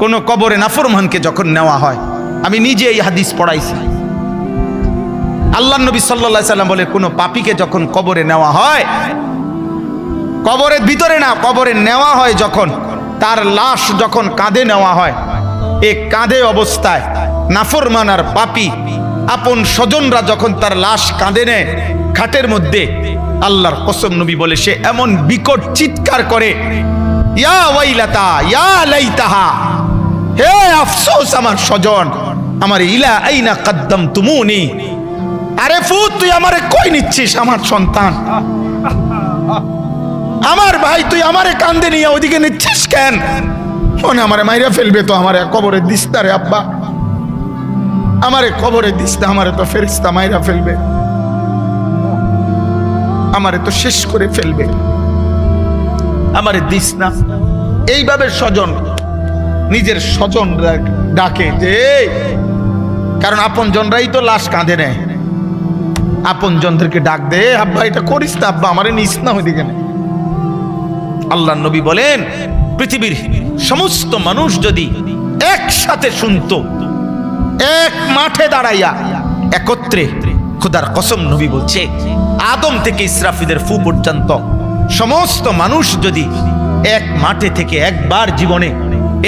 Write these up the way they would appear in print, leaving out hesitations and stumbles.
কোন কবরে নাফরমানকে যখন নেওয়া হয়, আমি নিজে এই হাদিস পড়াইছি, আল্লাহর নবী সাল্লাল্লাহু আলাইহি সাল্লাম বলে কোন পাপীকে যখন কবরে নেওয়া হয়, কবরের ভিতরে না, কবরে নেওয়া হয় যখন, তার লাশ যখন কাঁধে নেওয়া হয়, এই কাঁধে অবস্থায় নাফরমান আর পাপী আপন স্বজনরা যখন তার লাশ কাঁধে নেয় খাটের মধ্যে, আল্লাহর কসম নবী বলে সে এমন বিকট চিৎকার করে, ইয়া ওয়াইলাতা ইয়া লাইতাহা, হে আফসোস আমার স্বজন, আমার ইলা আইনা কদ্দামতুমুনি, আরে ফুত তুই আমারে কই নিচ্ছিস, আমার সন্তান, আমার ভাই তুই আমারে কান্দে নিয়ে ওইদিকে নিচ্ছিস কেন? মনে আমারে মাইরা ফেলবে তো, আমারে কবরে দিস না রে আব্বা, আমারে কবরে দিস না, আমারে তো ফেরেশতা মাইরা ফেলবে, আমারে তো শেষ করে ফেলবে, আমারে দিস না। এইভাবে স্বজন নিজের স্বজন ডাকে যে, কারণ আপন জনরাই তো লাশ কাঁধে নেয়, আপন জনদেরকে ডাক দে, আব্বা এটা করিস না, আব্বা আমারে নিস না ওইদিকে। আল্লাহ নবী বলেন পৃথিবীর সমস্ত মানুষ যদি একসাথে শুনতো, এক মাঠে দাঁড়াইয়া একত্রে, খোদার কসম নবী বলছে আদম থেকে ইসরাফিলের ফু পর্যন্ত সমস্ত মানুষ যদি এক মাঠে থেকে একবার জীবনে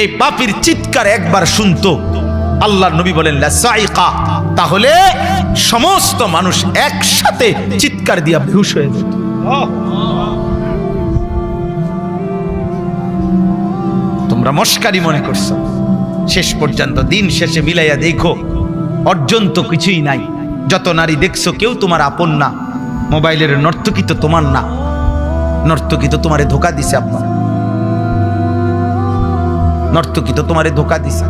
এই পাপীর চিৎকার একবার শুনতো, আল্লাহর নবী বলেন লাসাইকা, তাহলে সমস্ত মানুষ একসাথে চিৎকার দিয়া বেহুশ হয়ে যেত। তোমরা মস্কারি মনে করছো, শেষ পর্যন্ত দিন শেষে মিলাইয়া দেখো অর্জন তো কিছুই নাই। যত নারী দেখছো কেউ তোমার আপন না, মোবাইলের নর্তকী তো তোমার না, নর্তকী তো তোমারে ধোকা দিছে, আব্বা নর্তকী তো তোমারে ধোকা দিছে।